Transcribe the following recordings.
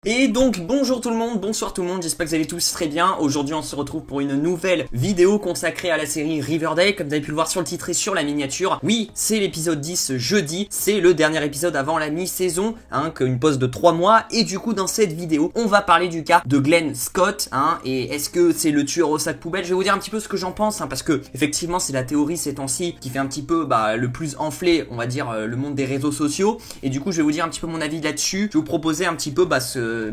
Et donc bonjour tout le monde, bonsoir tout le monde, j'espère que vous allez tous très bien. Aujourd'hui on se retrouve pour une nouvelle vidéo consacrée à la série Riverdale. Comme vous avez pu le voir sur le titre et sur la miniature, oui, c'est l'épisode 10 jeudi, c'est le dernier épisode avant la mi-saison, une pause de 3 mois. Et du coup dans cette vidéo, on va parler du cas de Glenn Scott, et est-ce que c'est le tueur au sac poubelle. Je vais vous dire un petit peu ce que j'en pense, parce que effectivement c'est la théorie ces temps-ci qui fait un petit peu le plus enfler, on va dire, le monde des réseaux sociaux. Et du coup je vais vous dire un petit peu mon avis là-dessus, je vais vous proposer un petit peu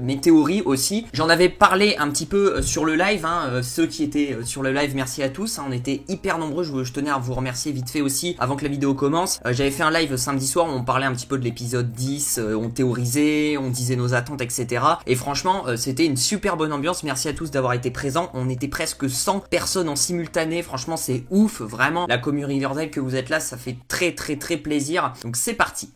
mes théories aussi. J'en avais parlé un petit peu sur le live, ceux qui étaient sur le live, merci à tous, on était hyper nombreux, je tenais à vous remercier vite fait aussi avant que la vidéo commence. J'avais fait un live samedi soir où on parlait un petit peu de l'épisode 10, on théorisait, on disait nos attentes, etc. Et franchement c'était une super bonne ambiance, merci à tous d'avoir été présents. On était presque 100 personnes en simultané, franchement c'est ouf, vraiment la communauté Riverdale que vous êtes là, ça fait très plaisir. Donc c'est parti.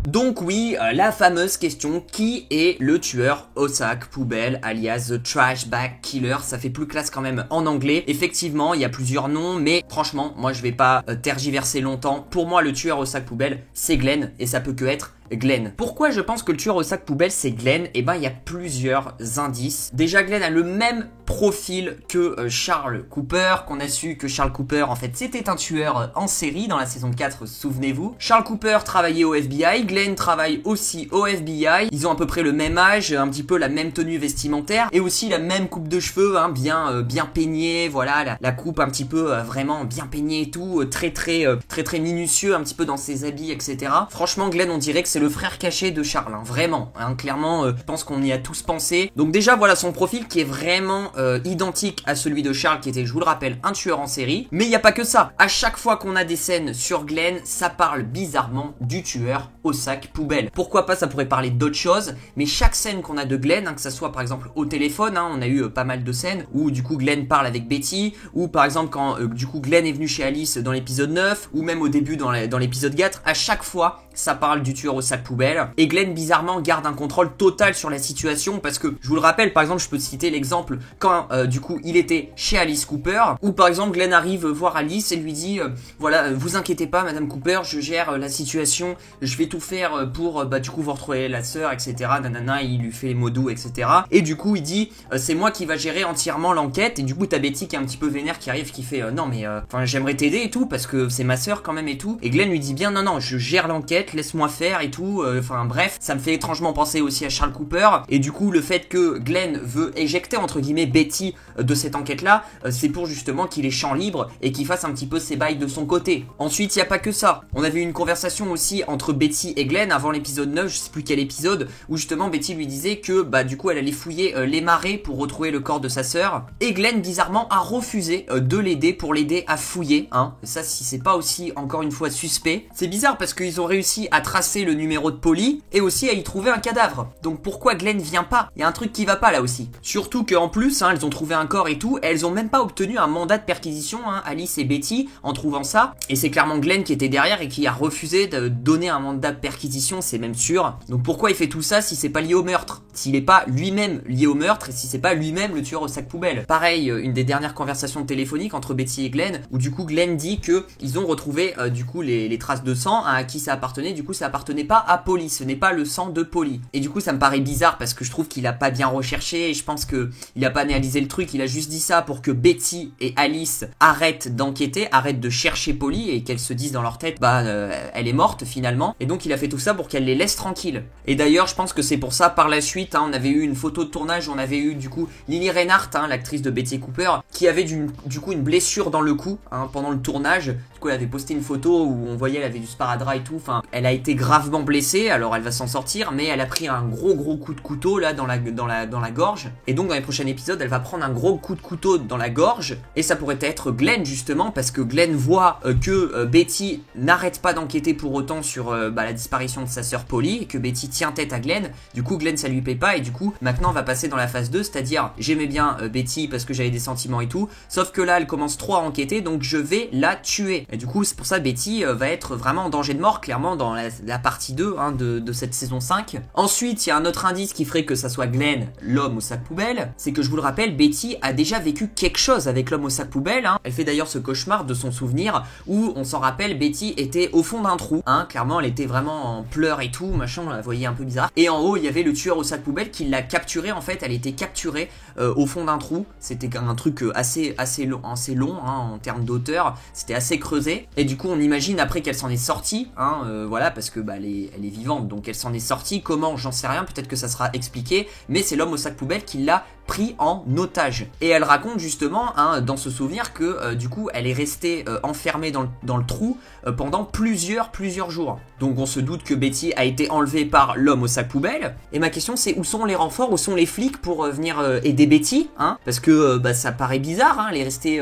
Donc oui, la fameuse question, qui est le tueur au sac poubelle, alias The Trash Bag Killer? Ça fait plus classe quand même en anglais. Effectivement, il y a plusieurs noms, mais franchement, moi je vais pas tergiverser longtemps. Pour moi, le tueur au sac poubelle, c'est Glenn, et ça peut que être Glenn. Pourquoi je pense que le tueur au sac poubelle c'est Glenn? Eh ben il y a plusieurs indices. Déjà Glenn a le même profil que Charles Cooper, qu'on a su que Charles Cooper en fait c'était un tueur en série dans la saison 4, souvenez-vous. Charles Cooper travaillait au FBI, Glenn travaille aussi au FBI, ils ont à peu près le même âge, un petit peu la même tenue vestimentaire et aussi la même coupe de cheveux, bien peignée, voilà, la coupe un petit peu vraiment bien peignée et tout, très minutieux un petit peu dans ses habits, etc. Franchement Glenn on dirait que c'est le frère caché de Charles, vraiment, clairement, je pense qu'on y a tous pensé. Donc déjà voilà son profil qui est vraiment identique à celui de Charles qui était, je vous le rappelle, un tueur en série. Mais il n'y a pas que ça, à chaque fois qu'on a des scènes sur Glenn, ça parle bizarrement du tueur au sac poubelle. Pourquoi pas, ça pourrait parler d'autres choses, mais chaque scène qu'on a de Glenn, que ça soit par exemple au téléphone, on a eu pas mal de scènes où du coup Glenn parle avec Betty, ou par exemple quand du coup Glenn est venu chez Alice dans l'épisode 9, ou même au début dans l'épisode 4, à chaque fois ça parle du tueur au sac poubelle. Et Glenn bizarrement garde un contrôle total sur la situation, parce que je vous le rappelle, par exemple je peux citer l'exemple quand du coup il était chez Alice Cooper, où par exemple Glenn arrive voir Alice et lui dit voilà, vous inquiétez pas Madame Cooper, je gère la situation, je vais tout faire pour du coup vous retrouver la sœur, etc. Nanana, il lui fait les mots doux, etc. Et du coup il dit c'est moi qui va gérer entièrement l'enquête. Et du coup t'as Betty qui est un petit peu vénère qui arrive, qui fait non mais j'aimerais t'aider et tout parce que c'est ma sœur quand même et tout. Et Glenn lui dit bien non je gère l'enquête, laisse-moi faire et tout. Bref, ça me fait étrangement penser aussi à Charles Cooper. Et du coup le fait que Glenn veut éjecter entre guillemets Betty de cette enquête là, c'est pour justement qu'il ait champ libre et qu'il fasse un petit peu ses bails de son côté. Ensuite il y a pas que ça, on avait eu une conversation aussi entre Betty et Glenn avant l'épisode 9, je sais plus quel épisode, où justement Betty lui disait que du coup elle allait fouiller les marais pour retrouver le corps de sa sœur, et Glenn bizarrement a refusé de l'aider pour l'aider à fouiller, ça si c'est pas aussi encore une fois suspect. C'est bizarre parce qu'ils ont réussi à tracer le numéro de Polly et aussi à y trouver un cadavre. Donc pourquoi Glenn vient pas? Il y a un truc qui va pas là aussi. Surtout qu'en plus elles ont trouvé un corps et tout, et elles ont même pas obtenu un mandat de perquisition, Alice et Betty, en trouvant ça, et c'est clairement Glenn qui était derrière et qui a refusé de donner un mandat de perquisition, c'est même sûr. Donc pourquoi il fait tout ça si c'est pas lié au meurtre? S'il est pas lui-même lié au meurtre et si c'est pas lui-même le tueur au sac poubelle? Pareil, une des dernières conversations téléphoniques entre Betty et Glenn, où du coup Glenn dit que ils ont retrouvé du coup les traces de sang, à qui ça appartenait. Du coup ça appartenait pas à Polly, ce n'est pas le sang de Polly. Et du coup ça me paraît bizarre parce que je trouve qu'il a pas bien recherché, et je pense que il a pas analysé le truc, il a juste dit ça pour que Betty et Alice arrêtent d'enquêter, arrêtent de chercher Polly et qu'elles se disent dans leur tête elle est morte finalement. Et donc il a fait tout ça pour qu'elle les laisse tranquilles. Et d'ailleurs je pense que c'est pour ça par la suite, on avait eu une photo de tournage, on avait eu du coup Lily Reinhardt, l'actrice de Betty Cooper, qui avait du coup une blessure dans le cou pendant le tournage. Du coup elle avait posté une photo où on voyait elle avait du sparadrap et tout, elle a été gravement blessée, alors elle va s'en sortir, mais elle a pris un gros coup de couteau là dans la gorge. Et donc dans les prochains épisodes elle va prendre un gros coup de couteau dans la gorge, et ça pourrait être Glenn justement, parce que Glenn voit que Betty n'arrête pas d'enquêter pour autant sur la disparition de sa sœur Polly, et que Betty tient tête à Glenn. Du coup Glenn ça lui plaît pas, et du coup maintenant on va passer dans la phase 2, c'est-à-dire j'aimais bien Betty parce que j'avais des sentiments et tout, sauf que là elle commence trop à enquêter, donc je vais la tuer. Et du coup c'est pour ça que Betty va être vraiment en danger de mort clairement dans la partie 2 hein, de cette saison 5. Ensuite il y a un autre indice qui ferait que ça soit Glenn, l'homme au sac poubelle, c'est que je vous le rappelle, Betty a déjà vécu quelque chose avec l'homme au sac poubelle, hein. Elle fait d'ailleurs ce cauchemar de son souvenir où on s'en rappelle, Betty était au fond d'un trou, hein. Clairement elle était vraiment en pleurs et tout, machin, on la voyait un peu bizarre. Et en haut il y avait le tueur au sac poubelle qui l'a capturée, en fait elle était capturée au fond d'un trou. C'était un truc assez long hein, en termes d'auteur, c'était assez creusé. Et du coup on imagine après qu'elle s'en est sortie, hein, voilà, parce que bah, elle est vivante, donc elle s'en est sortie. Comment, j'en sais rien, peut-être que ça sera expliqué, mais c'est l'homme au sac poubelle qui l'a pris en otage. Et elle raconte justement hein, dans ce souvenir que du coup elle est restée enfermée dans le trou pendant plusieurs jours. Donc on se doute que Betty a été enlevée par l'homme au sac poubelle. Et ma question c'est où sont les renforts, où sont les flics pour venir aider Betty, hein, parce que bah, ça paraît bizarre, hein, elle est restée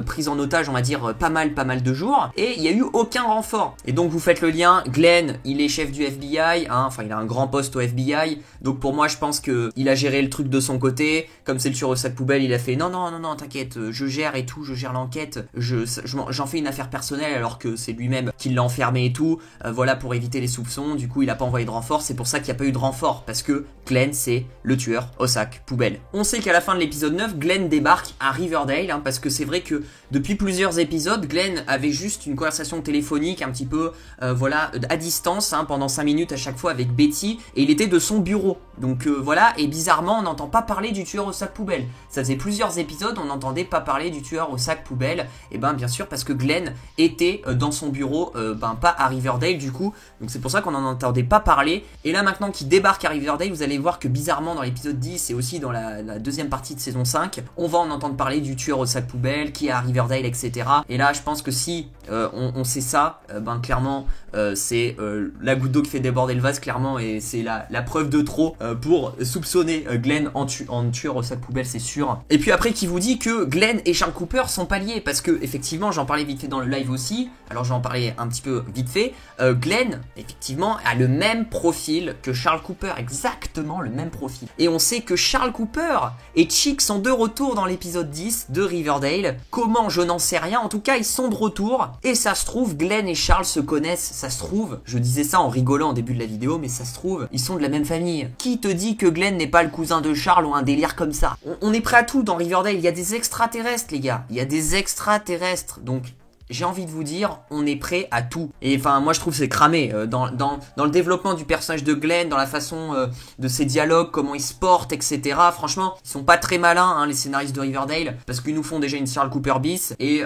prise en otage on va dire pas mal de jours, et il n'y a eu aucun renfort. Et donc vous faites le lien, Glenn il est chef du FBI, hein, enfin il a un grand poste au FBI, donc pour moi je pense que il a géré le truc de son côté, comme c'est le tueur au sac poubelle, il a fait non t'inquiète, je gère et tout, je gère l'enquête, j'en fais une affaire personnelle alors que c'est lui-même qui l'a enfermé et tout, voilà pour éviter les soupçons. Du coup il a pas envoyé de renfort, c'est pour ça qu'il n'y a pas eu de renfort, parce que Glenn c'est le tueur au sac poubelle. On sait qu'à la fin de l'épisode 9, Glenn débarque à Riverdale, hein, parce que c'est vrai que depuis plusieurs épisodes, Glenn avait juste une conversation téléphonique un petit peu voilà à distance hein, pendant 5 minutes à chaque fois avec Betty, et il était de son bureau. Donc voilà, et bizarrement on n'entend pas parler du tueur au sac poubelle. Ça faisait plusieurs épisodes, on n'entendait pas parler du tueur au sac poubelle. Et ben bien sûr parce que Glenn était dans son bureau, pas à Riverdale du coup. Donc c'est pour ça qu'on n'en entendait pas parler. Et là maintenant qu'il débarque à Riverdale, vous allez voir que bizarrement dans l'épisode 10 et aussi dans la deuxième partie de saison 5, on va en entendre parler du tueur au sac poubelle qui est à Riverdale, etc. Et là je pense que si on sait ça, clairement c'est la goutte d'eau qui fait déborder le vase clairement, et c'est la preuve de trop pour soupçonner Glenn en tueur au sac poubelle, c'est sûr. Et puis après qui vous dit que Glenn et Charles Cooper sont pas liés, parce que effectivement j'en parlais vite fait dans le live aussi, alors j'en parlais un petit peu vite fait, Glenn effectivement a le même profil que Charles Cooper, exactement le même profil. Et on sait que Charles Cooper et Chick sont de retour dans l'épisode 10 de Riverdale. Comment, je n'en sais rien, en tout cas ils sont de retour, et ça se trouve Glenn et Charles se connaissent, ça se trouve, je disais ça en rigolant au début de la vidéo, mais ça se trouve ils sont de la même famille. Qui te dit que Glenn n'est pas le cousin de Charles ou un délire comme ça? On est prêt à tout dans Riverdale, il y a des extraterrestres les gars, il y a des extraterrestres, donc j'ai envie de vous dire, on est prêt à tout. Et enfin, moi je trouve c'est cramé dans le développement du personnage de Glenn, dans la façon de ses dialogues, comment il se porte, etc. Franchement, ils sont pas très malins, hein, les scénaristes de Riverdale, parce qu'ils nous font déjà une Charles Cooper bis. Et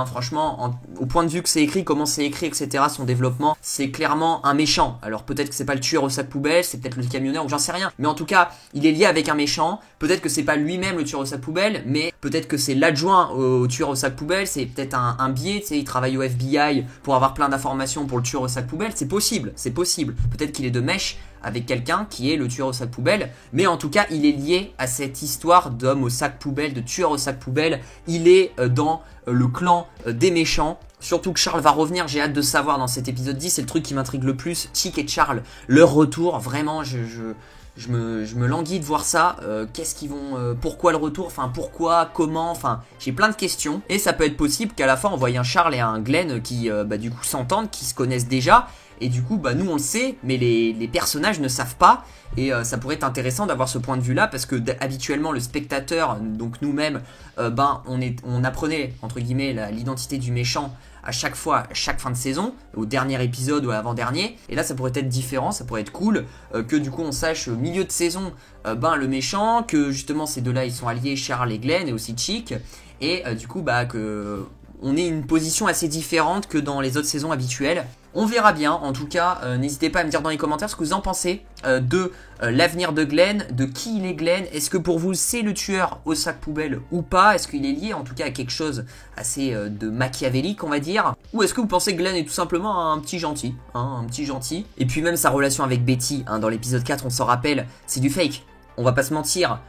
franchement, au point de vue que c'est écrit, comment c'est écrit, etc. Son développement, c'est clairement un méchant. Alors peut-être que c'est pas le tueur au sac poubelle, c'est peut-être le camionneur ou j'en sais rien. Mais en tout cas, il est lié avec un méchant. Peut-être que c'est pas lui-même le tueur au sac poubelle, mais peut-être que c'est l'adjoint au tueur au sac poubelle. C'est peut-être un biais. Il travaille au FBI pour avoir plein d'informations pour le tueur au sac poubelle, c'est possible. Peut-être qu'il est de mèche avec quelqu'un qui est le tueur au sac poubelle, mais en tout cas il est lié à cette histoire d'homme au sac poubelle, de tueur au sac poubelle. Il est dans le clan des méchants. Surtout que Charles va revenir, j'ai hâte de savoir dans cet épisode 10, c'est le truc qui m'intrigue le plus, Chick et Charles, leur retour, vraiment je me languis de voir ça. Qu'est-ce qu'ils vont... pourquoi le retour? Enfin, pourquoi? Comment? Enfin, j'ai plein de questions. Et ça peut être possible qu'à la fin, on voie un Charles et un Glenn qui, du coup, s'entendent, qui se connaissent déjà. Et du coup, nous, on le sait, mais les personnages ne savent pas. Et ça pourrait être intéressant d'avoir ce point de vue-là, parce que habituellement, le spectateur, donc nous-mêmes, on apprenait, entre guillemets, l'identité du méchant à chaque fois, à chaque fin de saison, au dernier épisode ou à l'avant-dernier. Et là ça pourrait être différent, ça pourrait être cool que du coup on sache au milieu de saison le méchant, que justement ces deux là ils sont alliés, Charles et Glenn, et aussi Chick, et du coup que on ait une position assez différente que dans les autres saisons habituelles. On verra bien, en tout cas, n'hésitez pas à me dire dans les commentaires ce que vous en pensez de l'avenir de Glenn, de qui il est Glenn. Est-ce que pour vous c'est le tueur au sac poubelle ou pas? Est-ce qu'il est lié en tout cas à quelque chose assez de machiavélique on va dire? Ou est-ce que vous pensez que Glenn est tout simplement un petit gentil, un petit gentil? Et puis même sa relation avec Betty, dans l'épisode 4 on s'en rappelle, c'est du fake, on va pas se mentir.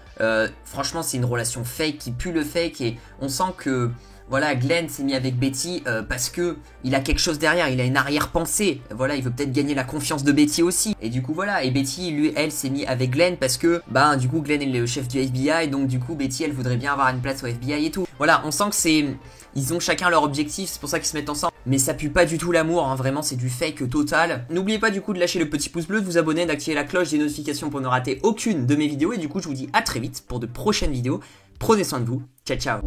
Franchement c'est une relation fake qui pue le fake, et on sent que... Voilà, Glenn s'est mis avec Betty parce que il a quelque chose derrière, il a une arrière-pensée. Voilà, il veut peut-être gagner la confiance de Betty aussi. Et du coup, voilà, et Betty, elle s'est mis avec Glenn parce que, du coup, Glenn est le chef du FBI, donc du coup, Betty, elle voudrait bien avoir une place au FBI et tout. Voilà, on sent que Ils ont chacun leur objectif, c'est pour ça qu'ils se mettent ensemble. Mais ça pue pas du tout l'amour, hein, vraiment c'est du fake total. N'oubliez pas du coup de lâcher le petit pouce bleu, de vous abonner, d'activer la cloche des notifications pour ne rater aucune de mes vidéos. Et du coup je vous dis à très vite pour de prochaines vidéos. Prenez soin de vous, ciao ciao.